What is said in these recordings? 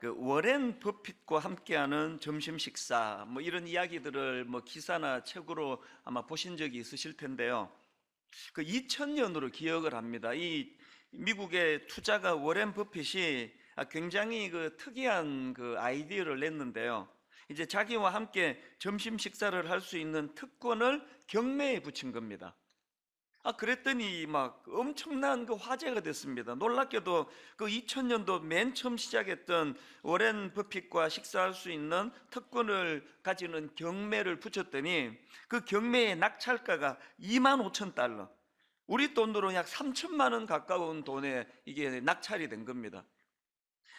그 워렌 버핏과 함께하는 점심 식사 뭐 이런 이야기들을 뭐 기사나 책으로 아마 보신 적이 있으실 텐데요. 그 2000년으로 기억을 합니다. 이 미국의 투자가 워렌 버핏이 굉장히 그 특이한 그 아이디어를 냈는데요. 이제 자기와 함께 점심 식사를 할 수 있는 특권을 경매에 붙인 겁니다. 그랬더니 막 엄청난 그 화제가 됐습니다. 놀랍게도 그 2000년도 맨 처음 시작했던 워렌 버핏과 식사할 수 있는 특권을 가지는 경매를 붙였더니 그 경매의 낙찰가가 2만 5천 달러. 우리 돈으로 약 3천만 원 가까운 돈에 이게 낙찰이 된 겁니다.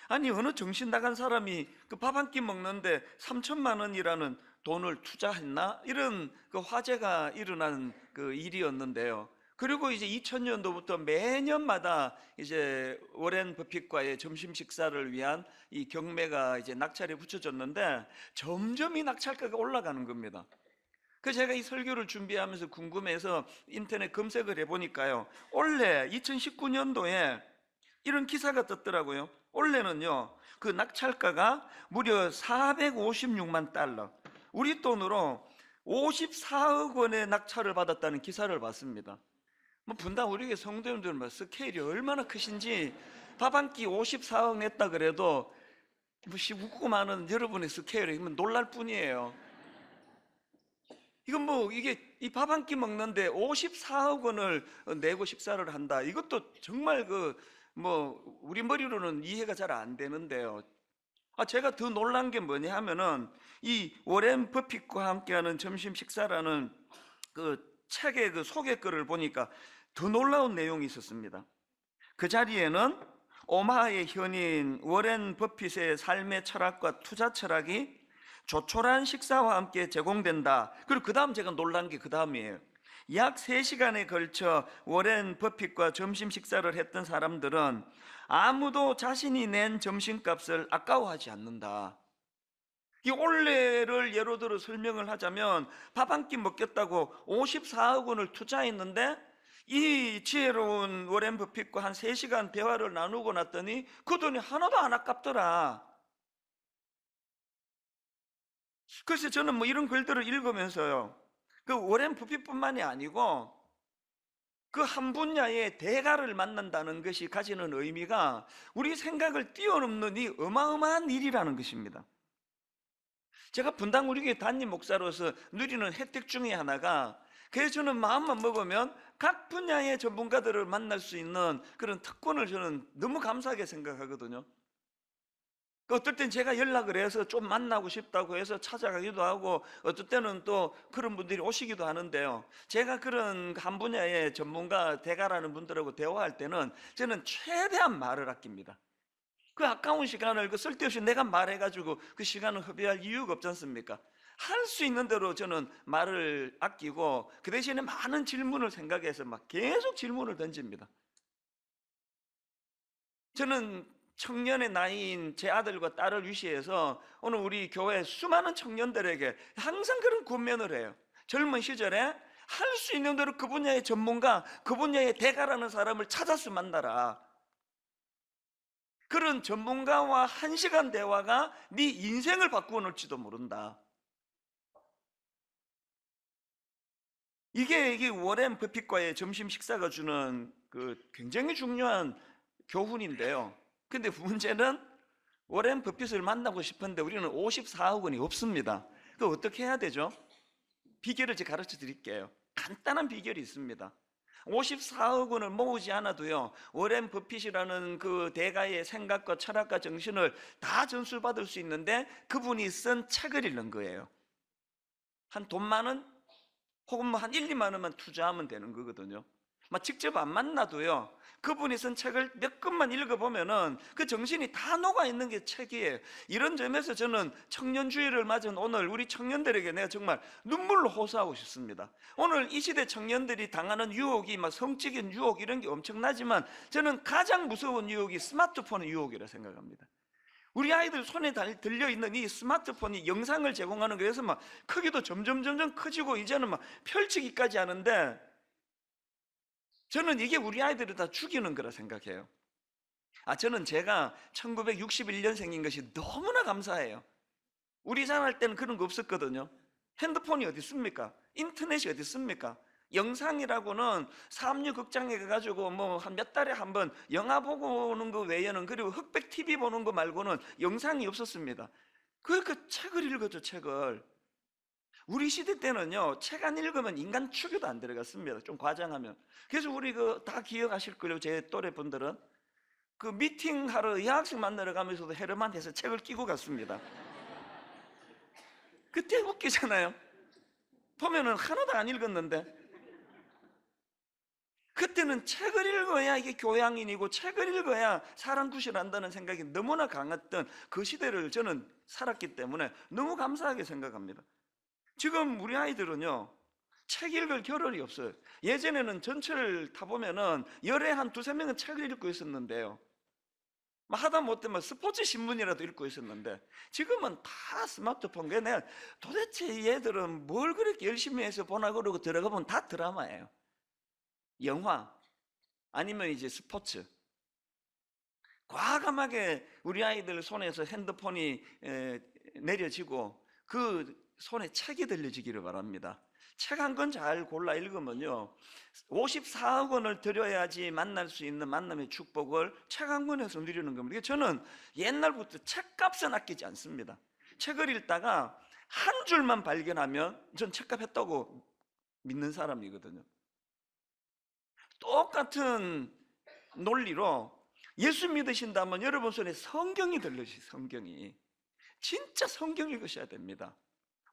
아니, 어느 정신 나간 사람이 그 밥 한 끼 먹는데 3천만 원이라는 돈을 투자했나? 이런 그 화제가 일어난 그 일이었는데요. 그리고 이제 2000년도부터 매년마다 이제 워렌 버핏과의 점심 식사를 위한 이 경매가 이제 낙찰에 붙여졌는데 점점 이 낙찰가가 올라가는 겁니다. 그 제가 이 설교를 준비하면서 궁금해서 인터넷 검색을 해보니까요. 올해 2019년도에 이런 기사가 떴더라고요. 올해는요, 그 낙찰가가 무려 456만 달러. 우리 돈으로 54억 원의 낙찰을 받았다는 기사를 봤습니다. 뭐 분당 우리 교회 성도님들은 뭐 스케일이 얼마나 크신지 밥 한 끼 54억 냈다 그래도 뭐 웃고만은 여러분의 스케일이 놀랄 뿐이에요. 이건 뭐 이게 이 밥 한 끼 먹는데 54억 원을 내고 식사를 한다. 이것도 정말 그 뭐 우리 머리로는 이해가 잘 안 되는데요. 제가 더 놀란 게 뭐냐 하면은 이 워렌 버핏과 함께하는 점심 식사라는 그 책의 그 소개글을 보니까 더 놀라운 내용이 있었습니다. 그 자리에는 오마하의 현인 워렌 버핏의 삶의 철학과 투자 철학이 조촐한 식사와 함께 제공된다. 그리고 그 다음 제가 놀란 게 그 다음이에요. 약 3시간에 걸쳐 워렌 버핏과 점심 식사를 했던 사람들은 아무도 자신이 낸 점심값을 아까워하지 않는다. 이 올해를 예로 들어 설명을 하자면 밥 한 끼 먹겠다고 54억 원을 투자했는데 이 지혜로운 워렌 버핏과 한 3시간 대화를 나누고 났더니 그 돈이 하나도 안 아깝더라. 글쎄 저는 뭐 이런 글들을 읽으면서요, 그 워렌 버핏뿐만이 아니고 그 한 분야의 대가를 만난다는 것이 가지는 의미가 우리 생각을 뛰어넘는 이 어마어마한 일이라는 것입니다. 제가 분당 우리 교회 담임 목사로서 누리는 혜택 중에 하나가, 그래서 저는 마음만 먹으면 각 분야의 전문가들을 만날 수 있는 그런 특권을 저는 너무 감사하게 생각하거든요. 어떨 땐 제가 연락을 해서 좀 만나고 싶다고 해서 찾아가기도 하고, 어떨 때는 또 그런 분들이 오시기도 하는데요. 제가 그런 한 분야의 전문가 대가라는 분들하고 대화할 때는 저는 최대한 말을 아낍니다. 그 아까운 시간을 그 쓸데없이 내가 말해가지고 그 시간을 허비할 이유가 없지 않습니까? 할 수 있는 대로 저는 말을 아끼고 그 대신에 많은 질문을 생각해서 막 계속 질문을 던집니다. 저는 청년의 나이인 제 아들과 딸을 위시해서 오늘 우리 교회 수많은 청년들에게 항상 그런 권면을 해요. 젊은 시절에 할 수 있는 대로 그 분야의 전문가, 그 분야의 대가라는 사람을 찾아서 만나라. 그런 전문가와 1시간 대화가 네 인생을 바꾸어 놓을지도 모른다. 이게 워렌 버핏과의 점심 식사가 주는 그 굉장히 중요한 교훈인데요. 근데 문제는 워렌 버핏을 만나고 싶은데 우리는 54억 원이 없습니다. 그 어떻게 해야 되죠? 비결을 제가 가르쳐 드릴게요. 간단한 비결이 있습니다. 54억 원을 모으지 않아도요, 워렌 버핏이라는 그 대가의 생각과 철학과 정신을 다 전수받을 수 있는데 그분이 쓴 책을 읽는 거예요. 한 돈만 원 혹은 뭐 한 1, 2만 원만 투자하면 되는 거거든요. 막 직접 안 만나도요, 그분이 쓴 책을 몇 권만 읽어보면은 그 정신이 다 녹아있는 게 책이에요. 이런 점에서 저는 청년주의를 맞은 오늘 우리 청년들에게 내가 정말 눈물로 호소하고 싶습니다. 오늘 이 시대 청년들이 당하는 유혹이 막 성적인 유혹 이런 게 엄청나지만 저는 가장 무서운 유혹이 스마트폰의 유혹이라 생각합니다. 우리 아이들 손에 들려있는 이 스마트폰이 영상을 제공하는 거에서 막 크기도 점점 커지고 이제는 막 펼치기까지 하는데 저는 이게 우리 아이들을 다 죽이는 거라 생각해요. 저는 제가 1961년생인 것이 너무나 감사해요. 우리 자랄 때는 그런 거 없었거든요. 핸드폰이 어디 있습니까? 인터넷이 어디 있습니까? 영상이라고는 삼류 극장에 가가지고 뭐 한 몇 달에 한 번 영화 보고 오는 거 외에는, 그리고 흑백 TV 보는 거 말고는 영상이 없었습니다. 그 책을 읽었죠, 책을. 우리 시대 때는요, 책 안 읽으면 인간 추교도 안 들어갔습니다. 좀 과장하면. 그래서 우리 그 다 기억하실 거예요, 제 또래 분들은. 그 미팅하러 여학생 만나러 가면서도 헤르만해서 책을 끼고 갔습니다. 그때 웃기잖아요. 보면은 하나도 안 읽었는데. 그때는 책을 읽어야 이게 교양인이고, 책을 읽어야 사람 구실한다는 생각이 너무나 강했던 그 시대를 저는 살았기 때문에 너무 감사하게 생각합니다. 지금 우리 아이들은요, 책 읽을 겨를이 없어요. 예전에는 전철 타보면은 열에 한 두세 명은 책을 읽고 있었는데요, 하다못해 스포츠 신문이라도 읽고 있었는데, 지금은 다 스마트폰. 그래 내가 도대체 얘들은 뭘 그렇게 열심히 해서 보나 그러고 들어가 보면 다 드라마예요. 영화, 아니면 이제 스포츠. 과감하게 우리 아이들 손에서 핸드폰이 내려지고 그 손에 책이 들려지기를 바랍니다. 책 한 권 잘 골라 읽으면요, 54억 원을 들여야지 만날 수 있는 만남의 축복을 책 한 권에서 누리는 겁니다. 저는 옛날부터 책값은 아끼지 않습니다. 책을 읽다가 한 줄만 발견하면 전 책값 했다고 믿는 사람이거든요. 똑같은 논리로 예수 믿으신다면 여러분 손에 성경이 들려주세요. 성경이. 진짜 성경 읽으셔야 됩니다.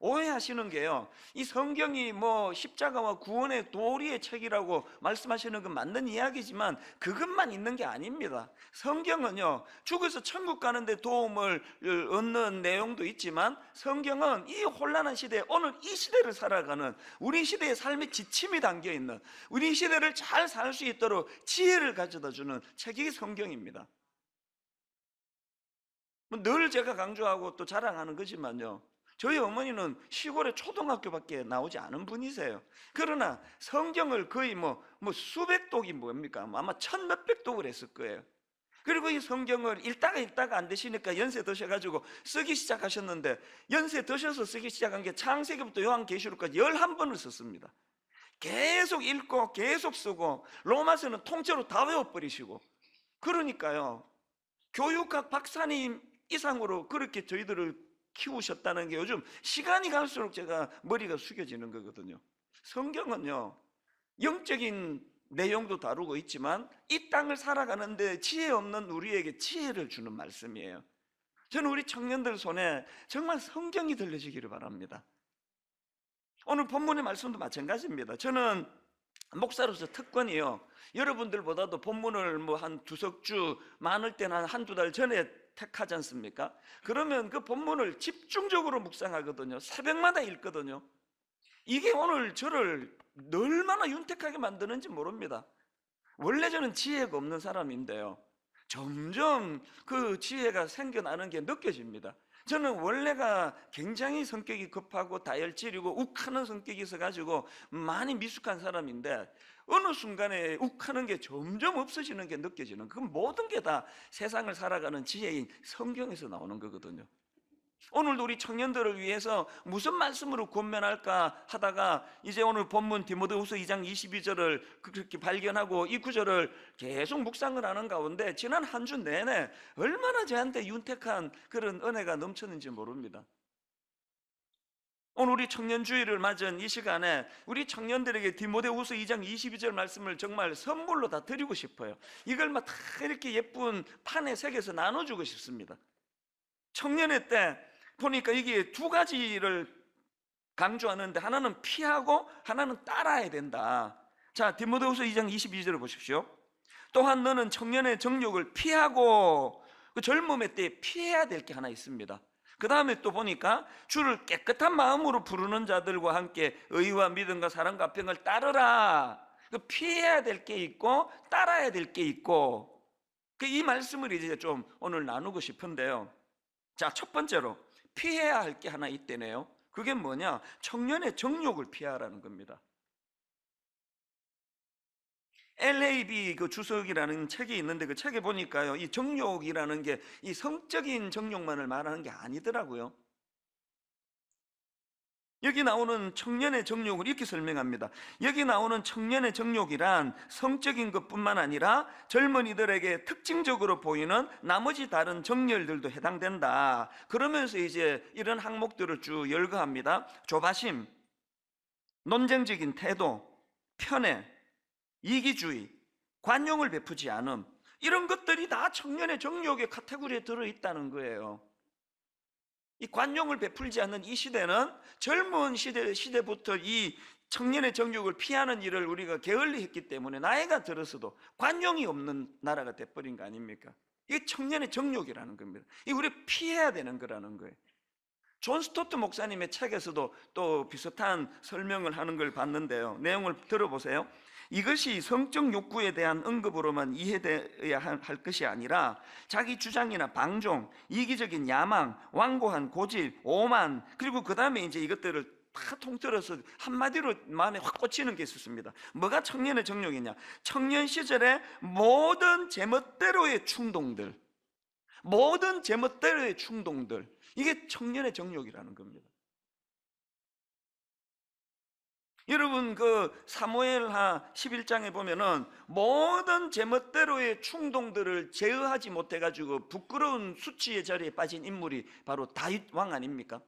오해하시는 게요, 이 성경이 뭐 십자가와 구원의 도리의 책이라고 말씀하시는 건 맞는 이야기지만 그것만 있는 게 아닙니다. 성경은요, 죽어서 천국 가는데 도움을 얻는 내용도 있지만, 성경은 이 혼란한 시대에, 오늘 이 시대를 살아가는 우리 시대의 삶의 지침이 담겨있는, 우리 시대를 잘 살 수 있도록 지혜를 가져다 주는 책이 성경입니다. 늘 제가 강조하고 또 자랑하는 거지만요, 저희 어머니는 시골의 초등학교밖에 나오지 않은 분이세요. 그러나 성경을 거의 수백 독이 뭡니까? 아마 천 몇백 독을 했을 거예요. 그리고 이 성경을 읽다가 안 되시니까 연세 드셔가지고 쓰기 시작하셨는데, 연세 드셔서 쓰기 시작한 게 창세기부터 요한계시록까지 11번을 썼습니다. 계속 읽고 계속 쓰고, 로마서는 통째로 다 외워버리시고. 그러니까요, 교육학 박사님 이상으로 그렇게 저희들을 키우셨다는 게 요즘 시간이 갈수록 제가 머리가 숙여지는 거거든요. 성경은요, 영적인 내용도 다루고 있지만 이 땅을 살아가는데 지혜 없는 우리에게 지혜를 주는 말씀이에요. 저는 우리 청년들 손에 정말 성경이 들려지기를 바랍니다. 오늘 본문의 말씀도 마찬가지입니다. 저는 목사로서 특권이요, 여러분들보다도 본문을 한 두석 주, 많을 때는 한두 달 전에 택하지 않습니까? 그러면 그 본문을 집중적으로 묵상하거든요. 새벽마다 읽거든요. 이게 오늘 저를 얼마나 윤택하게 만드는지 모릅니다. 원래 저는 지혜가 없는 사람인데요, 점점 그 지혜가 생겨나는 게 느껴집니다. 저는 원래가 굉장히 성격이 급하고 다혈질이고 욱하는 성격이 있어가지고 많이 미숙한 사람인데, 어느 순간에 욱하는 게 점점 없어지는 게 느껴지는, 그 모든 게 다 세상을 살아가는 지혜인 성경에서 나오는 거거든요. 오늘도 우리 청년들을 위해서 무슨 말씀으로 권면할까 하다가 이제 오늘 본문 디모데후서 2장 22절을 그렇게 발견하고 이 구절을 계속 묵상을 하는 가운데 지난 한 주 내내 얼마나 저한테 윤택한 그런 은혜가 넘쳤는지 모릅니다. 오늘 우리 청년주의를 맞은 이 시간에 우리 청년들에게 디모데후서 2장 22절 말씀을 정말 선물로 다 드리고 싶어요. 이걸 다 이렇게 예쁜 판에 새겨서 나눠주고 싶습니다. 청년의 때 보니까 이게 두 가지를 강조하는데, 하나는 피하고 하나는 따라야 된다. 자, 디모데후서 2장 22절을 보십시오. 또한 너는 청년의 정욕을 피하고, 그 젊음의 때에 피해야 될 게 하나 있습니다. 그 다음에 또 보니까 주를 깨끗한 마음으로 부르는 자들과 함께 의와 믿음과 사랑과 평을 따르라. 피해야 될 게 있고 따라야 될 게 있고, 이 말씀을 이제 좀 오늘 나누고 싶은데요. 자, 첫 번째로 피해야 할 게 하나 있대네요. 그게 뭐냐? 청년의 정욕을 피하라는 겁니다. LAB 그 주석이라는 책이 있는데 그 책에 보니까요, 이 정욕이라는 게 이 성적인 정욕만을 말하는 게 아니더라고요. 여기 나오는 청년의 정욕을 이렇게 설명합니다. 여기 나오는 청년의 정욕이란 성적인 것뿐만 아니라 젊은이들에게 특징적으로 보이는 나머지 다른 정열들도 해당된다. 그러면서 이제 이런 항목들을 쭉 열거합니다. 조바심, 논쟁적인 태도, 편애, 이기주의, 관용을 베푸지 않음, 이런 것들이 다 청년의 정욕의 카테고리에 들어있다는 거예요. 이 관용을 베풀지 않는 이 시대는 젊은 시대부터 이 청년의 정욕을 피하는 일을 우리가 게을리 했기 때문에 나이가 들어서도 관용이 없는 나라가 돼버린 거 아닙니까? 이게 청년의 정욕이라는 겁니다. 이게 우리 피해야 되는 거라는 거예요. 존 스토트 목사님의 책에서도 또 비슷한 설명을 하는 걸 봤는데요. 내용을 들어보세요. 이것이 성적 욕구에 대한 언급으로만 이해되어야 할 것이 아니라 자기 주장이나 방종, 이기적인 야망, 완고한 고집, 오만, 그리고 그 다음에 이제 이것들을 다 통틀어서 한마디로 마음에 확 꽂히는 게 있었습니다. 뭐가 청년의 정욕이냐? 청년 시절의 모든 제멋대로의 충동들, 모든 제멋대로의 충동들, 이게 청년의 정욕이라는 겁니다. 여러분 그 사무엘하 11장에 보면은 모든 제멋대로의 충동들을 제어하지 못해 가지고 부끄러운 수치의 자리에 빠진 인물이 바로 다윗 왕 아닙니까?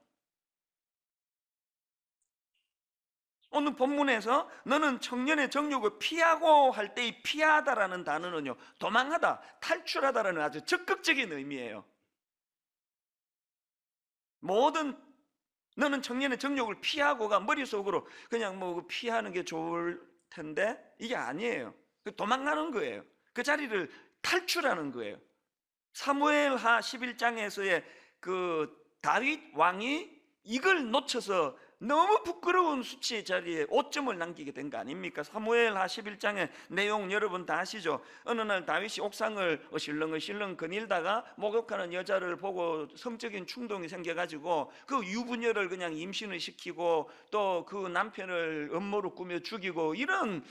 오늘 본문에서 너는 청년의 정욕을 피하고 할 때 이 피하다라는 단어는요, 도망하다, 탈출하다라는 아주 적극적인 의미예요. 모든 너는 청년의 정욕을 피하고가 머릿속으로 그냥 뭐 피하는 게 좋을 텐데 이게 아니에요. 도망가는 거예요. 그 자리를 탈출하는 거예요. 사무엘하 11장에서의 그 다윗 왕이 이걸 놓쳐서 너무 부끄러운 수치의 자리에 오점을 남기게 된 거 아닙니까? 사무엘하 11장의 내용 여러분 다 아시죠? 어느 날 다윗이 옥상을 어실렁어실렁 거닐다가 목욕하는 여자를 보고 성적인 충동이 생겨가지고 그 유부녀를 그냥 임신을 시키고 또 그 남편을 음모로 꾸며 죽이고 이런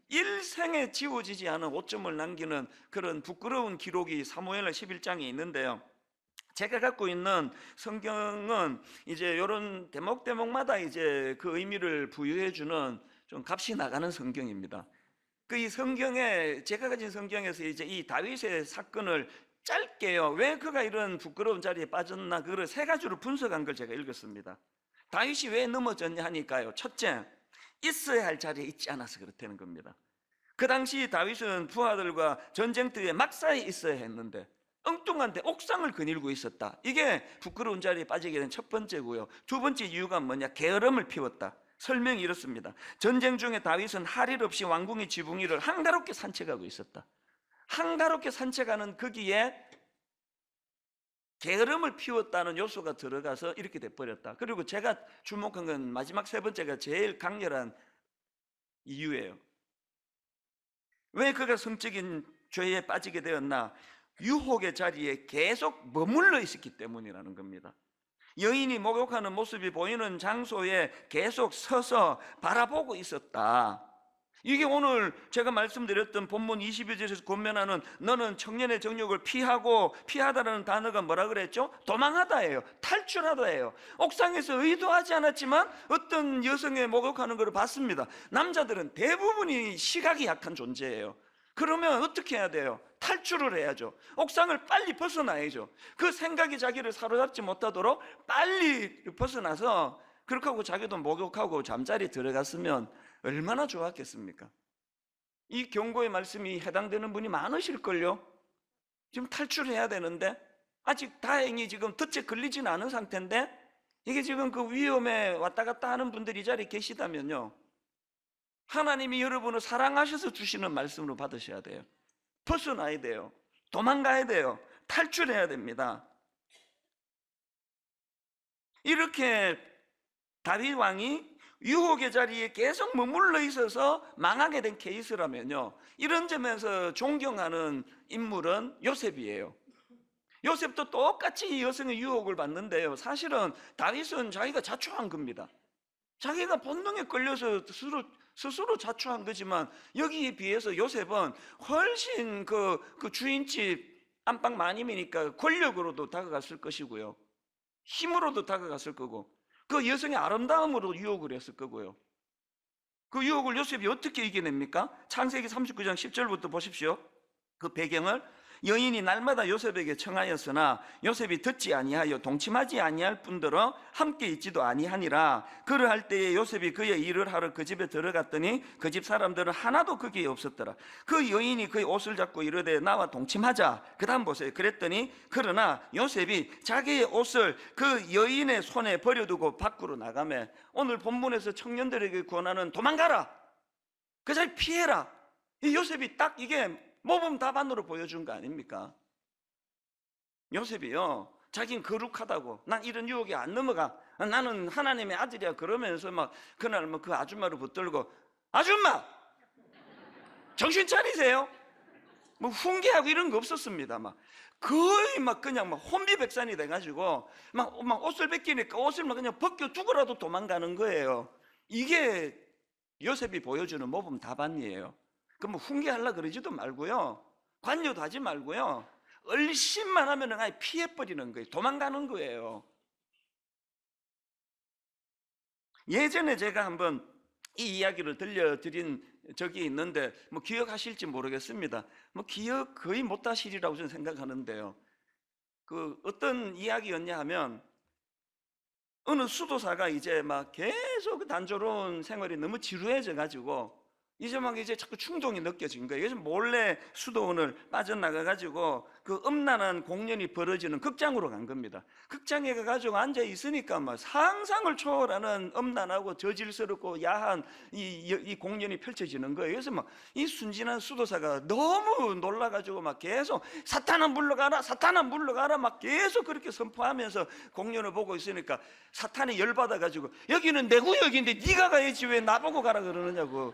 일생에 지워지지 않은 오점을 남기는 그런 부끄러운 기록이 사무엘하 11장에 있는데요. 제가 갖고 있는 성경은 이제 이런 대목대목마다 이제 그 의미를 부여해주는 좀 값이 나가는 성경입니다. 그 이 성경에 제가 가진 성경에서 이제 이 다윗의 사건을 짧게요. 왜 그가 이런 부끄러운 자리에 빠졌나 그걸 세 가지로 분석한 걸 제가 읽었습니다. 다윗이 왜 넘어졌냐 하니까요. 첫째, 있어야 할 자리에 있지 않아서 그렇다는 겁니다. 그 당시 다윗은 부하들과 전쟁터에 막사에 있어야 했는데 엉뚱한 데 옥상을 거닐고 있었다. 이게 부끄러운 자리에 빠지게 된 첫 번째고요. 두 번째 이유가 뭐냐? 게으름을 피웠다. 설명이 이렇습니다. 전쟁 중에 다윗은 할 일 없이 왕궁의 지붕 위를 한가롭게 산책하고 있었다. 한가롭게 산책하는 거기에 게으름을 피웠다는 요소가 들어가서 이렇게 돼버렸다. 그리고 제가 주목한 건 마지막 세 번째가 제일 강렬한 이유예요. 왜 그가 성적인 죄에 빠지게 되었나? 유혹의 자리에 계속 머물러 있었기 때문이라는 겁니다. 여인이 목욕하는 모습이 보이는 장소에 계속 서서 바라보고 있었다. 이게 오늘 제가 말씀드렸던 본문 22절에서 권면하는 너는 청년의 정욕을 피하다라는 단어가 뭐라 그랬죠? 도망하다예요. 탈출하다예요. 옥상에서 의도하지 않았지만 어떤 여성의 목욕하는 것을 봤습니다. 남자들은 대부분이 시각이 약한 존재예요. 그러면 어떻게 해야 돼요? 탈출을 해야죠. 옥상을 빨리 벗어나야죠. 그 생각이 자기를 사로잡지 못하도록 빨리 벗어나서 그렇게 하고 자기도 목욕하고 잠자리 들어갔으면 얼마나 좋았겠습니까? 이 경고의 말씀이 해당되는 분이 많으실걸요? 지금 탈출해야 되는데 아직 다행히 지금 덫에 걸리지는 않은 상태인데 이게 지금 그 위험에 왔다 갔다 하는 분들이 이 자리에 계시다면요, 하나님이 여러분을 사랑하셔서 주시는 말씀으로 받으셔야 돼요. 벗어나야 돼요. 도망가야 돼요. 탈출해야 됩니다. 이렇게 다윗 왕이 유혹의 자리에 계속 머물러 있어서 망하게 된 케이스라면요, 이런 점에서 존경하는 인물은 요셉이에요. 요셉도 똑같이 이 여성의 유혹을 받는데요, 사실은 다윗은 자기가 자초한 겁니다. 자기가 본능에 걸려서 스스로 스스로 자초한 거지만 여기에 비해서 요셉은 훨씬 그 주인집 안방 마님이니까 권력으로도 다가갔을 것이고요, 힘으로도 다가갔을 거고, 그 여성의 아름다움으로 유혹을 했을 거고요. 그 유혹을 요셉이 어떻게 이겨냅니까? 창세기 39장 10절부터 보십시오. 그 배경을, 여인이 날마다 요셉에게 청하였으나 요셉이 듣지 아니하여 동침하지 아니할 뿐더러 함께 있지도 아니하니라. 그러할 때에 요셉이 그의 일을 하러 그 집에 들어갔더니 그 집 사람들은 하나도 거기에 없었더라. 그 여인이 그의 옷을 잡고 이르되 나와 동침하자. 그 다음 보세요. 그랬더니 그러나 요셉이 자기의 옷을 그 여인의 손에 버려두고 밖으로 나가매. 오늘 본문에서 청년들에게 권하는 도망가라, 그 자리 피해라, 이 요셉이 딱 이게 모범 답안으로 보여준 거 아닙니까? 요셉이요, 자기는 거룩하다고, 난 이런 유혹에 안 넘어가, 나는 하나님의 아들이야, 그러면서 막 그날 뭐 그 아줌마를 붙들고, 아줌마 정신 차리세요. 뭐 훈계하고 이런 거 없었습니다. 막 거의 막 그냥 막 혼비백산이 돼가지고 막 옷을 벗기니까 옷을 막 그냥 벗겨 두고라도 도망가는 거예요. 이게 요셉이 보여주는 모범 답안이에요. 그럼 뭐 훈계하려 그러지도 말고요, 관여도 하지 말고요, 얼씬만 하면 아예 피해버리는 거예요. 도망가는 거예요. 예전에 제가 한번 이 이야기를 들려드린 적이 있는데 뭐 기억하실지 모르겠습니다. 뭐 기억 거의 못하시리라고 저는 생각하는데요, 그 어떤 이야기였냐 하면, 어느 수도사가 이제 막 계속 단조로운 생활이 너무 지루해져 가지고 이제 막 이제 자꾸 충동이 느껴진 거예요. 그래서 몰래 수도원을 빠져나가 가지고 그 음란한 공연이 벌어지는 극장으로 간 겁니다. 극장에 가가지고 앉아 있으니까 막 상상을 초월하는 음란하고 저질스럽고 야한 이 공연이 펼쳐지는 거예요. 그래서 막 이 순진한 수도사가 너무 놀라가지고 막 계속 사탄아 물러가라, 사탄아 물러가라 막 계속 그렇게 선포하면서 공연을 보고 있으니까 사탄이 열받아가지고 여기는 내 구역인데 네가 가야지 왜 나보고 가라 그러느냐고.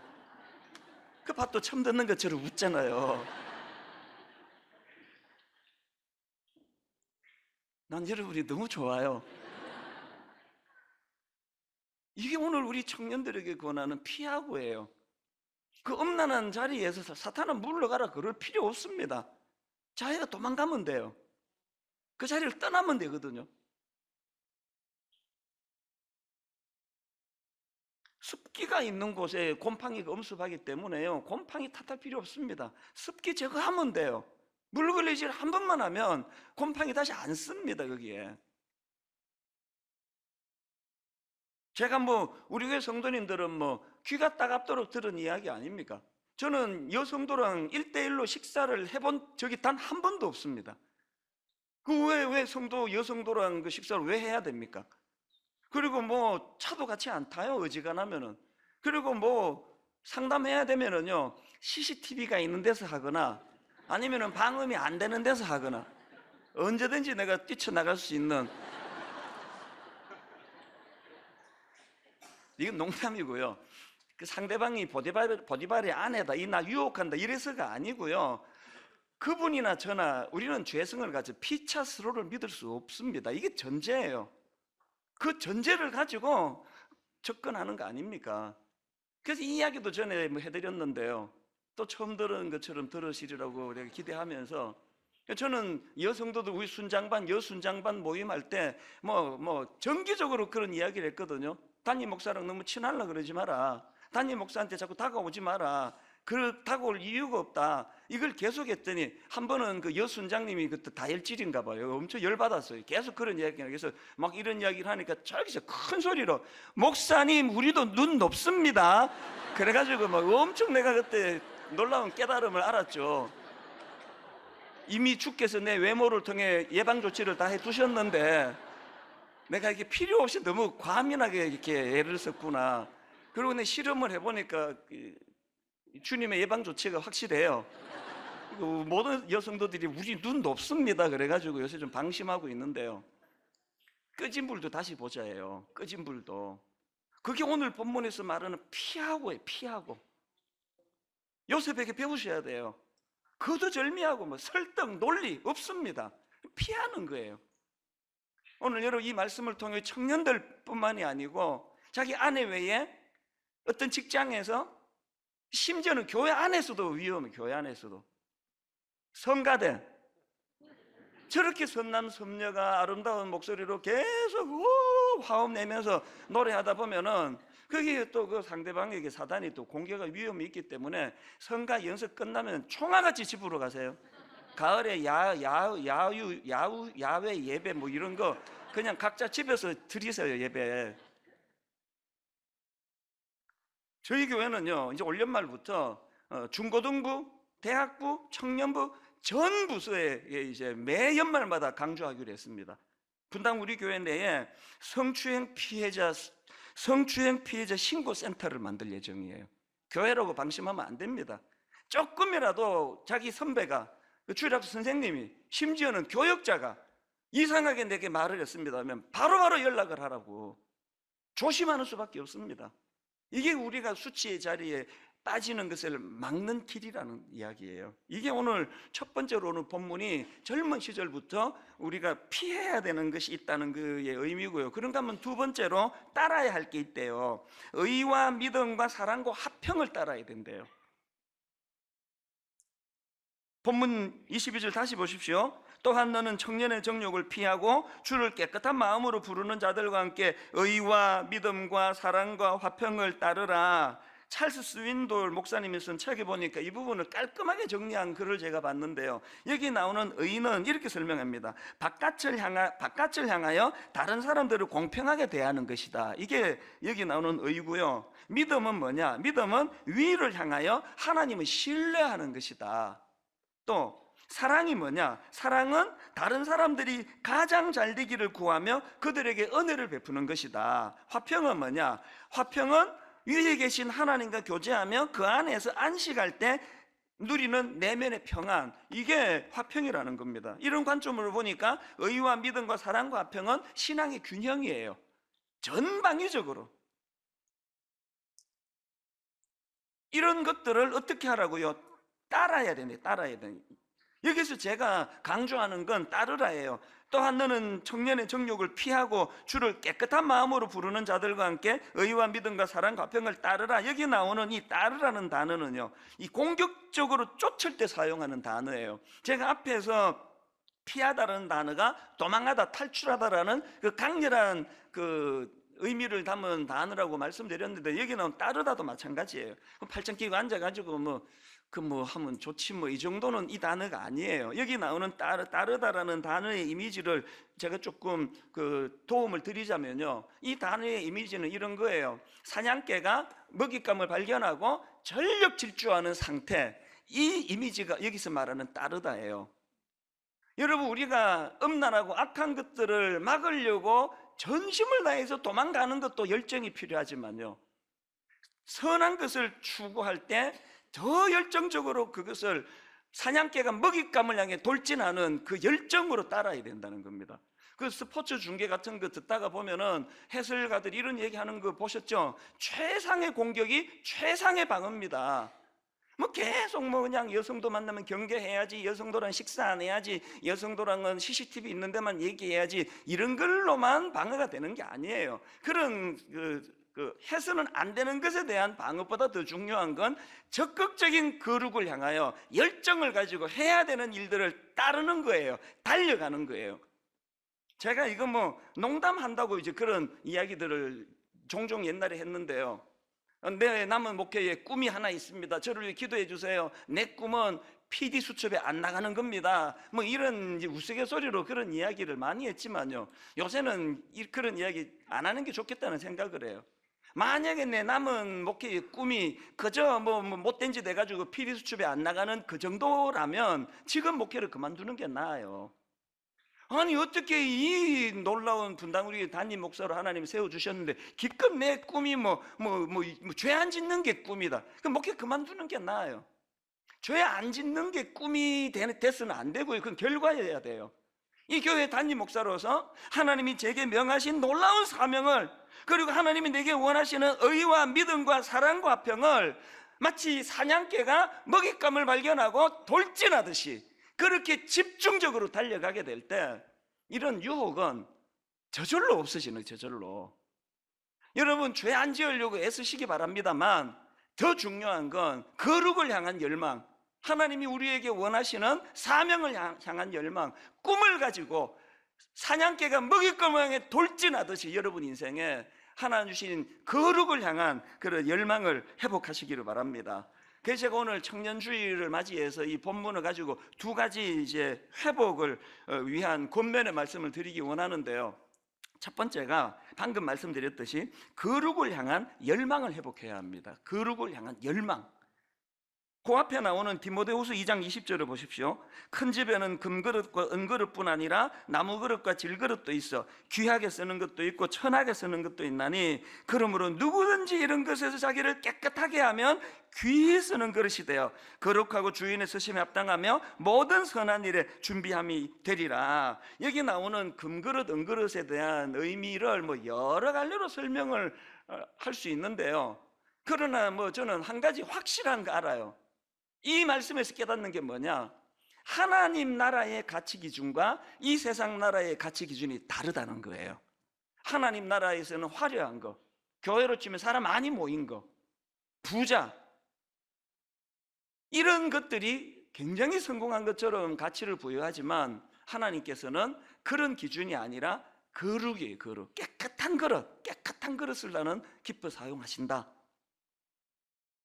그 밥도 처음 듣는 것처럼 웃잖아요. 난 여러분이 너무 좋아요. 이게 오늘 우리 청년들에게 권하는 피하고예요. 그 음란한 자리에서 사탄은 물러가라 그럴 필요 없습니다. 자기가 도망가면 돼요. 그 자리를 떠나면 되거든요. 습기가 있는 곳에 곰팡이가 엄습하기 때문에요, 곰팡이 탓할 필요 없습니다. 습기 제거하면 돼요. 물걸레질 한 번만 하면 곰팡이 다시 안 씁니다. 거기에 제가 뭐 우리 교회 성도님들은 뭐 귀가 따갑도록 들은 이야기 아닙니까? 저는 여성도랑 1대1로 식사를 해본 적이 단 한 번도 없습니다. 그 왜 성도 여성도랑 그 식사를 왜 해야 됩니까? 그리고 뭐 차도 같이 안 타요, 어지간하면은. 그리고 뭐 상담해야 되면은요, CCTV가 있는 데서 하거나 아니면은 방음이 안 되는 데서 하거나, 언제든지 내가 뛰쳐나갈 수 있는, 이건 농담이고요. 그 상대방이 보디발의 아내다, 이 나 유혹한다 이래서가 아니고요, 그분이나 저나 우리는 죄성을 가지고 피차 스스로를 믿을 수 없습니다. 이게 전제예요. 그 전제를 가지고 접근하는 거 아닙니까? 그래서 이 이야기도 전에 뭐 해드렸는데요, 또 처음 들은 것처럼 들으시리라고 우리가 기대하면서, 저는 여성도들 우리 순장반 여순장반 모임할 때 뭐 정기적으로 그런 이야기를 했거든요. 담임 목사랑 너무 친하려 그러지 마라, 담임 목사한테 자꾸 다가오지 마라, 그 다가올 이유가 없다. 이걸 계속 했더니 한 번은 그 여순장님이 그때 다혈질인가 봐요. 엄청 열받았어요. 계속 그런 이야기를. 그래서 막 이런 이야기를 하니까 저기서 큰 소리로, 목사님 우리도 눈 높습니다. 그래가지고 막 엄청 내가 그때 놀라운 깨달음을 알았죠. 이미 주께서 내 외모를 통해 예방 조치를 다 해두셨는데 내가 이게 필요 없이 너무 과민하게 이렇게 애를 썼구나. 그리고 내 실험을 해보니까 주님의 예방 조치가 확실해요. 모든 여성도들이 우리 눈 높습니다 그래가지고 요새 좀 방심하고 있는데요, 꺼진 불도 다시 보자예요. 꺼진 불도, 그게 오늘 본문에서 말하는 피하고예요. 피하고. 요셉에게 배우셔야 돼요. 거두절미하고 뭐 설득 논리 없습니다. 피하는 거예요. 오늘 여러분 이 말씀을 통해 청년들 뿐만이 아니고 자기 아내 외에 어떤 직장에서, 심지어는 교회 안에서도 위험해. 교회 안에서도 성가대, 저렇게 선남 선녀가 아름다운 목소리로 계속 화음 내면서 노래하다 보면은 거기에 또 그 상대방에게 사단이 또 공격할 위험이 있기 때문에 성가 연습 끝나면 총알같이 집으로 가세요. 가을에 야외 예배 뭐 이런 거 그냥 각자 집에서 드리세요. 예배. 저희 교회는요, 이제 올 연말부터 중고등부, 대학부, 청년부 전 부서에 이제 매 연말마다 강조하기로 했습니다. 분당 우리 교회 내에 성추행 피해자 신고센터를 만들 예정이에요. 교회라고 방심하면 안 됩니다. 조금이라도 자기 선배가, 주일학교 선생님이, 심지어는 교역자가 이상하게 내게 말을 했습니다 하면 바로바로 연락을 하라고. 조심하는 수밖에 없습니다. 이게 우리가 수치의 자리에 빠지는 것을 막는 길이라는 이야기예요. 이게 오늘 첫 번째로 오는 본문이 젊은 시절부터 우리가 피해야 되는 것이 있다는 그의 의미고요. 그런가 하면 두 번째로 따라야 할 게 있대요. 의와 믿음과 사랑과 화평을 따라야 된대요. 본문 22절 다시 보십시오. 또한 너는 청년의 정욕을 피하고 주를 깨끗한 마음으로 부르는 자들과 함께 의와 믿음과 사랑과 화평을 따르라. 찰스 스윈돌 목사님이 쓴 책에 보니까 이 부분을 깔끔하게 정리한 글을 제가 봤는데요, 여기 나오는 의는 이렇게 설명합니다. 바깥을 향하여 다른 사람들을 공평하게 대하는 것이다. 이게 여기 나오는 의고요. 믿음은 뭐냐? 믿음은 위를 향하여 하나님을 신뢰하는 것이다. 또 사랑이 뭐냐? 사랑은 다른 사람들이 가장 잘 되기를 구하며 그들에게 은혜를 베푸는 것이다. 화평은 뭐냐? 화평은 위에 계신 하나님과 교제하며 그 안에서 안식할 때 누리는 내면의 평안, 이게 화평이라는 겁니다. 이런 관점으로 보니까 의와 믿음과 사랑과 화평은 신앙의 균형이에요. 전방위적으로 이런 것들을 어떻게 하라고요? 따라야 되네. 따라야 되네. 여기서 제가 강조하는 건 따르라예요. 또한 너는 청년의 정욕을 피하고 주를 깨끗한 마음으로 부르는 자들과 함께 의와 믿음과 사랑과 화평을 따르라. 여기 나오는 이 따르라는 단어는요, 이 공격적으로 쫓을 때 사용하는 단어예요. 제가 앞에서 피하다라는 단어가 도망하다, 탈출하다라는 그 강렬한 그 의미를 담은 단어라고 말씀드렸는데, 여기 나온 따르다도 마찬가지예요. 팔짱 끼고 앉아가지고 하면 좋지 이 정도는 이 단어가 아니에요. 여기 나오는 따르다라는 단어의 이미지를 제가 조금 도움을 드리자면요, 이 단어의 이미지는 이런 거예요. 사냥개가 먹잇감을 발견하고 전력 질주하는 상태, 이 이미지가 여기서 말하는 따르다예요. 여러분, 우리가 음란하고 악한 것들을 막으려고 전심을 다해서 도망가는 것도 열정이 필요하지만요, 선한 것을 추구할 때 더 열정적으로 그것을 사냥개가 먹잇감을 향해 돌진하는 그 열정으로 따라야 된다는 겁니다. 그 스포츠 중계 같은 거 듣다가 보면은 해설가들이 이런 얘기하는 거 보셨죠? 최상의 공격이 최상의 방어입니다. 계속 그냥 여성도 만나면 경계해야지, 여성도랑 식사 안 해야지, 여성도랑은 CCTV 있는 데만 얘기해야지, 이런 걸로만 방어가 되는 게 아니에요. 그런 해서는 안 되는 것에 대한 방어보다 더 중요한 건 적극적인 거룩을 향하여 열정을 가지고 해야 되는 일들을 따르는 거예요. 달려가는 거예요. 제가 이거 농담한다고 이제 그런 이야기들을 종종 옛날에 했는데요, 내 남은 목회에 꿈이 하나 있습니다. 저를 위해 기도해 주세요. 내 꿈은 PD 수첩에 안 나가는 겁니다. 이런 우스갯소리로 그런 이야기를 많이 했지만요, 요새는 그런 이야기 안 하는 게 좋겠다는 생각을 해요. 만약에 내 남은 목회의 꿈이 그저 못된 짓 해가지고 PD 수첩에 안 나가는 그 정도라면 지금 목회를 그만두는 게 나아요. 아니, 어떻게 이 놀라운 분당 우리 담임 목사로 하나님이 세워주셨는데 기껏 내 꿈이 죄 안 짓는 게 꿈이다, 그럼 목회 그만두는 게 나아요. 죄 안 짓는 게 꿈이 됐으면 안 되고요, 그건 결과여야 돼요. 이 교회 담임 목사로서 하나님이 제게 명하신 놀라운 사명을, 그리고 하나님이 내게 원하시는 의와 믿음과 사랑과 화평을 마치 사냥개가 먹잇감을 발견하고 돌진하듯이 그렇게 집중적으로 달려가게 될 때 이런 유혹은 저절로 없어지는, 저절로. 여러분 죄 안 지으려고 애쓰시기 바랍니다만 더 중요한 건 거룩을 향한 열망, 하나님이 우리에게 원하시는 사명을 향한 열망, 꿈을 가지고 사냥개가 먹잇감을 돌진하듯이 여러분 인생에 하나님 주신 거룩을 향한 그런 열망을 회복하시기를 바랍니다. 그래서 제가 오늘 청년주의를 맞이해서 이 본문을 가지고 두 가지 이제 회복을 위한 권면의 말씀을 드리기 원하는데요. 첫 번째가 방금 말씀드렸듯이 거룩을 향한 열망을 회복해야 합니다. 거룩을 향한 열망. 그 앞에 나오는 디모데후서 2장 20절을 보십시오. 큰 집에는 금그릇과 은그릇뿐 아니라 나무그릇과 질그릇도 있어 귀하게 쓰는 것도 있고 천하게 쓰는 것도 있나니 그러므로 누구든지 이런 것에서 자기를 깨끗하게 하면 귀히 쓰는 그릇이 되어 거룩하고 주인의 쓰심에 합당하며 모든 선한 일에 준비함이 되리라. 여기 나오는 금그릇 은그릇에 대한 의미를 여러 갈래로 설명을 할 수 있는데요. 그러나 저는 한 가지 확실한 거 알아요. 이 말씀에서 깨닫는 게 뭐냐? 하나님 나라의 가치 기준과 이 세상 나라의 가치 기준이 다르다는 거예요. 하나님 나라에서는 화려한 거, 교회로 치면 사람 많이 모인 거, 부자, 이런 것들이 굉장히 성공한 것처럼 가치를 부여하지만 하나님께서는 그런 기준이 아니라 거룩이에요. 거룩. 깨끗한 그릇을 나는 기뻐 사용하신다.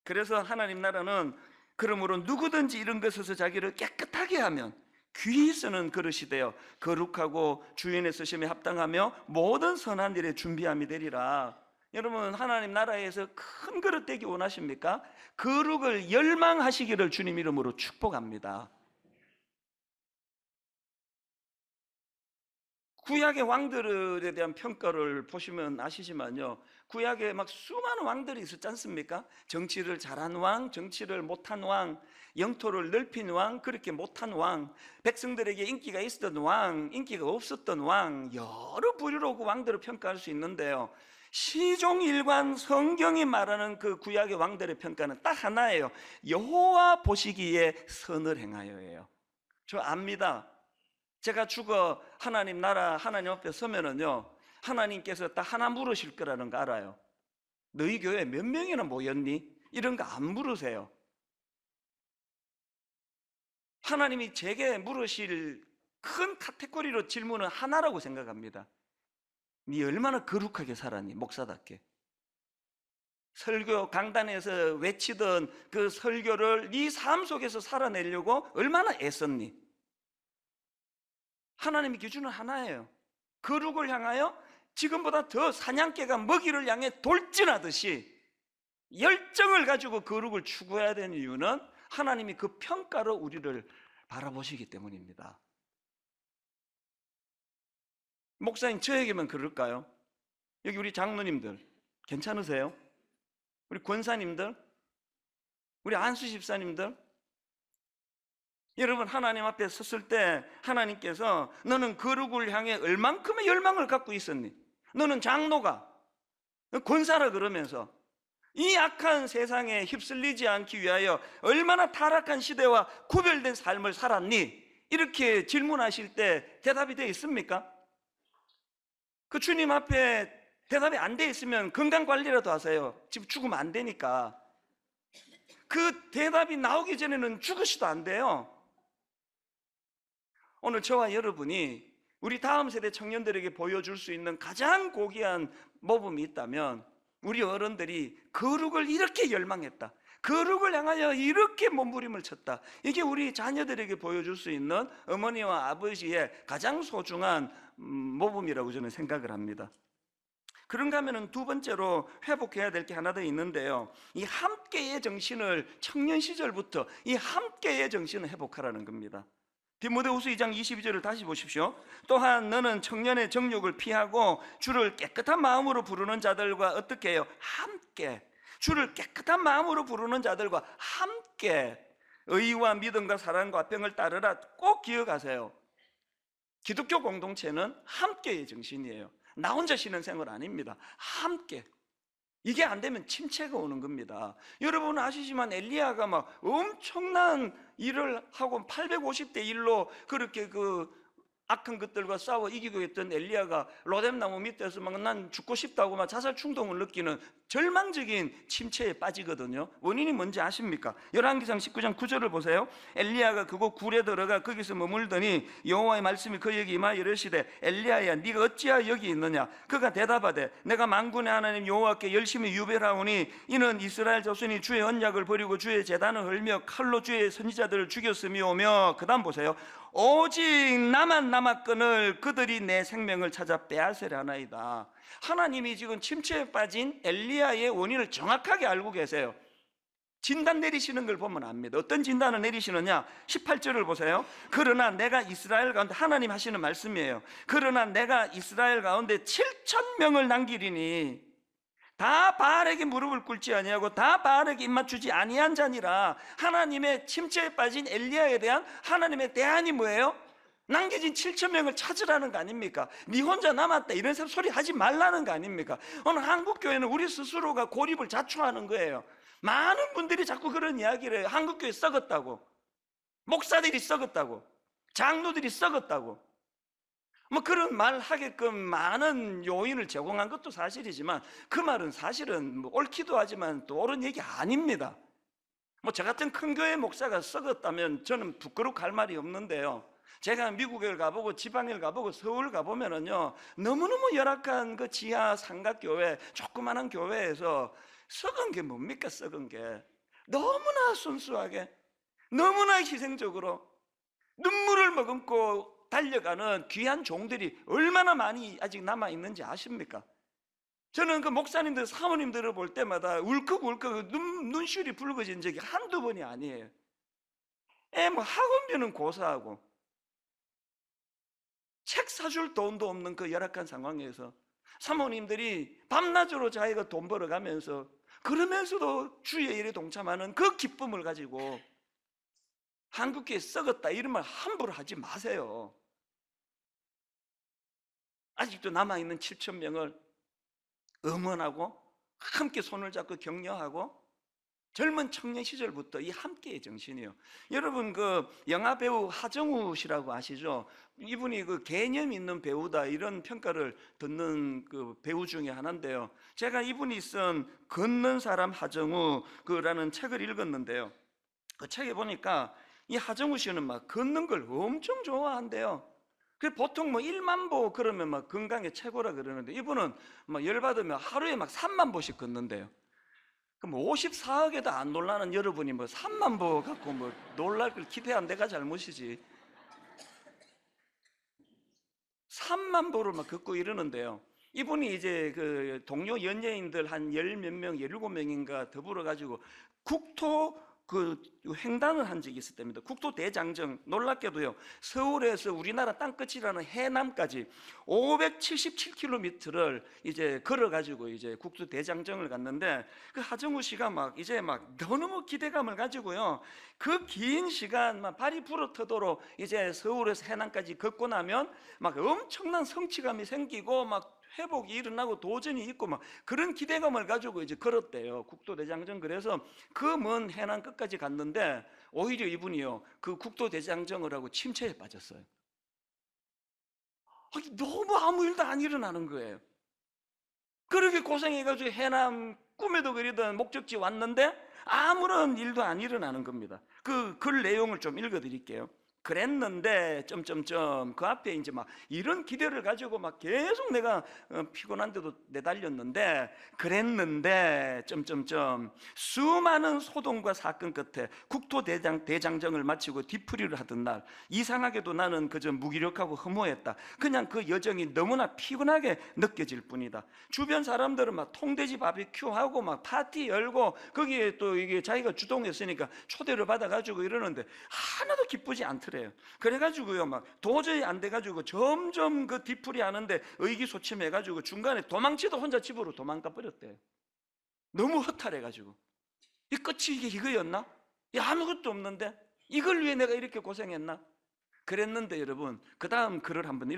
그래서 하나님 나라는 그러므로 누구든지 이런 것에서 자기를 깨끗하게 하면 귀히 쓰는 그릇이 되어 거룩하고 주인의 쓰심에 합당하며 모든 선한 일에 준비함이 되리라. 여러분, 하나님 나라에서 큰 그릇 되기 원하십니까? 거룩을 열망하시기를 주님 이름으로 축복합니다. 구약의 왕들에 대한 평가를 보시면 아시지만요, 구약에 막 수많은 왕들이 있었지 않습니까? 정치를 잘한 왕, 정치를 못한 왕, 영토를 넓힌 왕, 그렇게 못한 왕, 백성들에게 인기가 있었던 왕, 인기가 없었던 왕, 여러 부류로 그 왕들을 평가할 수 있는데요, 시종일관 성경이 말하는 그 구약의 왕들의 평가는 딱 하나예요. 여호와 보시기에 선을 행하여예요. 저 압니다. 제가 죽어 하나님 나라 하나님 앞에 서면은요, 하나님께서 딱 하나 물으실 거라는 거 알아요. 너희 교회 몇 명이나 모였니? 이런 거 안 물으세요. 하나님이 제게 물으실 큰 카테고리로 질문은 하나라고 생각합니다. 네 얼마나 거룩하게 살았니? 목사답게. 설교 강단에서 외치던 그 설교를 네 삶 속에서 살아내려고 얼마나 애썼니? 하나님의 기준은 하나예요. 거룩을 향하여 지금보다 더 사냥개가 먹이를 향해 돌진하듯이 열정을 가지고 거룩을 추구해야 되는 이유는 하나님이 그 평가로 우리를 바라보시기 때문입니다. 목사님, 저에게만 그럴까요? 여기 우리 장로님들 괜찮으세요? 우리 권사님들, 우리 안수 집사님들, 여러분, 하나님 앞에 섰을 때 하나님께서 너는 거룩을 향해 얼만큼의 열망을 갖고 있었니? 너는 장로가, 권사라 그러면서 이 악한 세상에 휩쓸리지 않기 위하여 얼마나 타락한 시대와 구별된 삶을 살았니? 이렇게 질문하실 때 대답이 되어 있습니까? 그 주님 앞에 대답이 안 돼 있으면 건강관리라도 하세요. 지금 죽으면 안 되니까. 그 대답이 나오기 전에는 죽으시도 안 돼요. 오늘 저와 여러분이 우리 다음 세대 청년들에게 보여줄 수 있는 가장 고귀한 모범이 있다면 우리 어른들이 거룩을 이렇게 열망했다, 거룩을 향하여 이렇게 몸부림을 쳤다, 이게 우리 자녀들에게 보여줄 수 있는 어머니와 아버지의 가장 소중한 모범이라고 저는 생각을 합니다. 그런가 하면 두 번째로 회복해야 될 게 하나 더 있는데요, 이 함께의 정신을 청년 시절부터 이 함께의 정신을 회복하라는 겁니다. 디모데후서 2장 22절을 다시 보십시오. 또한 너는 청년의 정욕을 피하고 주를 깨끗한 마음으로 부르는 자들과 어떻게 해요? 함께. 주를 깨끗한 마음으로 부르는 자들과 함께 의와 믿음과 사랑과 화평을 따르라. 꼭 기억하세요. 기독교 공동체는 함께의 정신이에요. 나 혼자 쉬는 생활 아닙니다. 함께. 이게 안 되면 침체가 오는 겁니다. 여러분은 아시지만 엘리야가 막 엄청난 일을 하고 850대 1로 그렇게 그 악한 것들과 싸워 이기고 있던 엘리야가 로뎀나무 밑에서 막 난 죽고 싶다고 막 자살 충동을 느끼는 절망적인 침체에 빠지거든요. 원인이 뭔지 아십니까? 열왕기상 19장 9절을 보세요. 엘리야가 그곳 굴에 들어가 거기서 머물더니 여호와의 말씀이 그에게 임하여 이르시되 엘리야야 네가 어찌하여 여기 있느냐? 그가 대답하되 내가 만군의 하나님 여호와께 열심히 유별하오니 이는 이스라엘 자손이 주의 언약을 버리고 주의 제단을 헐며 칼로 주의 선지자들을 죽였음이오며, 그 다음 보세요. 오직 나만 남았거늘 그들이 내 생명을 찾아 빼앗으려 하나이다. 하나님이 지금 침체에 빠진 엘리야의 원인을 정확하게 알고 계세요. 진단 내리시는 걸 보면 압니다. 어떤 진단을 내리시느냐? 18절을 보세요. 그러나 내가 이스라엘 가운데, 하나님 하시는 말씀이에요. 그러나 내가 이스라엘 가운데 7,000명을 남기리니 다 바알에게 무릎을 꿇지 아니하고 다 바알에게 입맞추지 아니한 자니라. 하나님의 침체에 빠진 엘리야에 대한 하나님의 대안이 뭐예요? 남겨진 7,000명을 찾으라는 거 아닙니까? 네 혼자 남았다 이런 소리 하지 말라는 거 아닙니까? 오늘 한국교회는 우리 스스로가 고립을 자초하는 거예요. 많은 분들이 자꾸 그런 이야기를 해요. 한국교회 썩었다고, 목사들이 썩었다고, 장로들이 썩었다고, 뭐 그런 말 하게끔 많은 요인을 제공한 것도 사실이지만 그 말은 사실은 뭐 옳기도 하지만 또 옳은 얘기 아닙니다. 뭐 저 같은 큰 교회 목사가 썩었다면 저는 부끄럽고 할 말이 없는데요. 제가 미국을 가보고 지방을 가보고 서울 가보면은요, 너무너무 열악한 그 지하 삼각교회, 조그마한 교회에서 썩은 게 뭡니까? 썩은 게 너무나 순수하게, 너무나 희생적으로 눈물을 머금고 달려가는 귀한 종들이 얼마나 많이 아직 남아있는지 아십니까? 저는 그 목사님들, 사모님들을 볼 때마다 울컥울컥 눈시울이 붉어진 적이 한두 번이 아니에요. 뭐 학원비는 고사하고 책 사줄 돈도 없는 그 열악한 상황에서 사모님들이 밤낮으로 자기가 돈 벌어가면서, 그러면서도 주의 일에 동참하는 그 기쁨을 가지고 한국교회 썩었다 이런 말 함부로 하지 마세요. 아직도 남아있는 7,000명을 응원하고 함께 손을 잡고 격려하고, 젊은 청년 시절부터 이 함께의 정신이에요. 여러분 그 영화 배우 하정우 씨라고 아시죠? 이분이 그 개념 있는 배우다 이런 평가를 듣는 그 배우 중에 하나인데요. 제가 이분이 쓴 걷는 사람 하정우라는 책을 읽었는데요. 그 책에 보니까 이 하정우 씨는 막 걷는 걸 엄청 좋아한대요. 그 보통 뭐 1만 보 그러면 막 건강에 최고라 그러는데 이분은 막 열받으면 하루에 막 3만 보씩 걷는데요. 그럼 54억에도 안 놀라는 여러분이 뭐 3만 보 갖고 뭐 놀랄 걸 기대한 내가 잘못이지. 3만 보를 막 걷고 이러는데요. 이분이 이제 그 동료 연예인들 한 열 몇 명, 17명인가 더불어 가지고 국토 그 횡단을 한 적이 있었답니다. 국토 대장정, 놀랍게도요, 서울에서 우리나라 땅끝이라는 해남까지 577km를 이제 걸어가지고 이제 국토 대장정을 갔는데, 그 하정우 씨가 막 이제 막 너무 기대감을 가지고요, 그 긴 시간 막 발이 부러터도록 이제 서울에서 해남까지 걷고 나면 막 엄청난 성취감이 생기고 막 회복이 일어나고 도전이 있고 막 그런 기대감을 가지고 이제 걸었대요, 국토대장정. 그래서 그 먼 해남 끝까지 갔는데 오히려 이분이요, 그 국토대장정을 하고 침체에 빠졌어요. 너무 아무 일도 안 일어나는 거예요. 그렇게 고생해가지고 해남 꿈에도 그리던 목적지 왔는데 아무런 일도 안 일어나는 겁니다. 그 글 내용을 좀 읽어드릴게요. 그랬는데 점점점 그 앞에 이제 막 이런 기대를 가지고 막 계속 내가 피곤한데도 내달렸는데, 그랬는데 점점점 수많은 소동과 사건 끝에 국토대장정을 마치고 뒤풀이를 하던 날, 이상하게도 나는 그저 무기력하고 허무했다. 그냥 그 여정이 너무나 피곤하게 느껴질 뿐이다. 주변 사람들은 막 통돼지 바비큐 하고 막 파티 열고 거기에 또 이게 자기가 주동했으니까 초대를 받아가지고 이러는데 하나도 기쁘지 않더래요. 그래가지고요 막 도저히 안 돼가지고 점점 그 뒤풀이 하는데 의기소침해가지고 중간에 도망치도 혼자 집으로 도망가 버렸대요. 너무 허탈해가지고. 이 끝이 이거였나? 아무것도 없는데 이걸 위해 내가 이렇게 고생했나? 그랬는데 여러분, 그 다음 글을 한번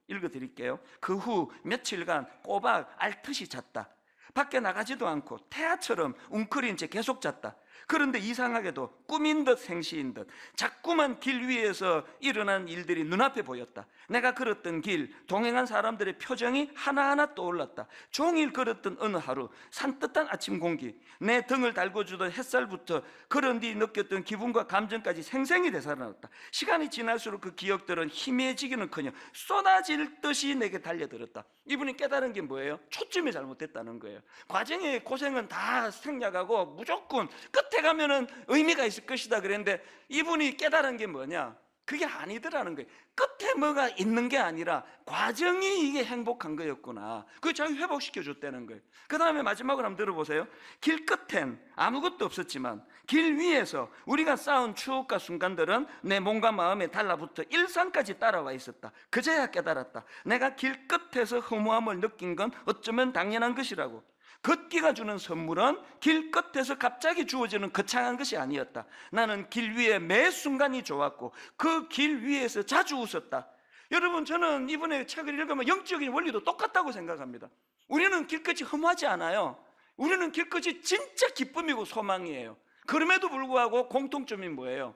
읽어드릴게요. 그 후 며칠간 꼬박 앓듯이 잤다. 밖에 나가지도 않고 태아처럼 웅크린 채 계속 잤다. 그런데 이상하게도 꿈인 듯 생시인 듯 자꾸만 길 위에서 일어난 일들이 눈앞에 보였다. 내가 걸었던 길, 동행한 사람들의 표정이 하나하나 떠올랐다. 종일 걸었던 어느 하루, 산뜻한 아침 공기, 내 등을 달궈주던 햇살부터 걸은 뒤 느꼈던 기분과 감정까지 생생히 되살아났다. 시간이 지날수록 그 기억들은 희미해지기는커녕 쏟아질 듯이 내게 달려들었다. 이분이 깨달은 게 뭐예요? 초점이 잘못됐다는 거예요. 과정의 고생은 다 생략하고 무조건 끝에 가면은 의미가 있을 것이다 그랬는데, 이분이 깨달은 게 뭐냐? 그게 아니더라는 거예요. 끝에 뭐가 있는 게 아니라 과정이 이게 행복한 거였구나. 그걸 자기 회복시켜 줬다는 거예요. 그 다음에 마지막으로 한번 들어보세요. 길 끝엔 아무것도 없었지만 길 위에서 우리가 쌓은 추억과 순간들은 내 몸과 마음에 달라붙어 일상까지 따라와 있었다. 그제야 깨달았다. 내가 길 끝에서 허무함을 느낀 건 어쩌면 당연한 것이라고. 걷기가 주는 선물은 길 끝에서 갑자기 주어지는 거창한 것이 아니었다. 나는 길 위에 매 순간이 좋았고 그 길 위에서 자주 웃었다. 여러분, 저는 이번에 책을 읽으면 영적인 원리도 똑같다고 생각합니다. 우리는 길끝이 허무하지 않아요. 우리는 길끝이 진짜 기쁨이고 소망이에요. 그럼에도 불구하고 공통점이 뭐예요?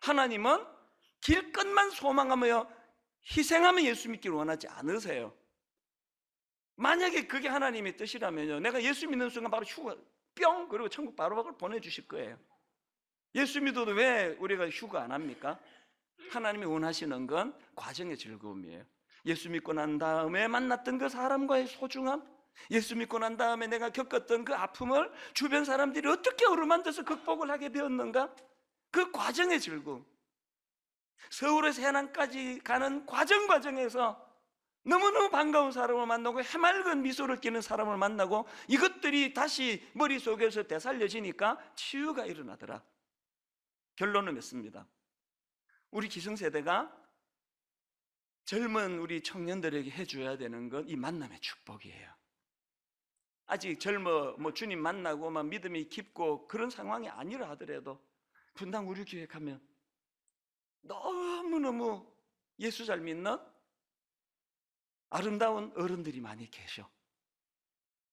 하나님은 길끝만 소망하며 희생하며 예수 믿기를 원하지 않으세요. 만약에 그게 하나님의 뜻이라면요, 내가 예수 믿는 순간 바로 휴가 뿅, 그리고 천국 바로 보내주실 거예요. 예수 믿어도 왜 우리가 휴가 안 합니까? 하나님이 원하시는 건 과정의 즐거움이에요. 예수 믿고 난 다음에 만났던 그 사람과의 소중함, 예수 믿고 난 다음에 내가 겪었던 그 아픔을 주변 사람들이 어떻게 어루만져서 극복을 하게 되었는가, 그 과정의 즐거움. 서울에서 해남까지 가는 과정에서 너무너무 반가운 사람을 만나고 해맑은 미소를 띠는 사람을 만나고 이것들이 다시 머릿속에서 되살려지니까 치유가 일어나더라. 결론은 맺습니다. 우리 기성세대가 젊은 우리 청년들에게 해줘야 되는 건 이 만남의 축복이에요. 아직 젊어 주님 만나고 막 믿음이 깊고 그런 상황이 아니라 하더라도 분당 우리 교회 가면 너무너무 예수 잘 믿는 아름다운 어른들이 많이 계셔.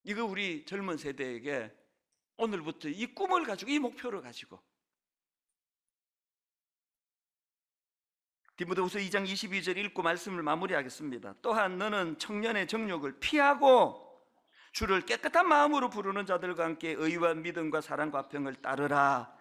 이거 우리 젊은 세대에게 오늘부터 이 꿈을 가지고, 이 목표를 가지고, 디모데후서 2장 22절 읽고 말씀을 마무리하겠습니다. 또한 너는 청년의 정욕을 피하고 주를 깨끗한 마음으로 부르는 자들과 함께 의와 믿음과 사랑과 평을 따르라.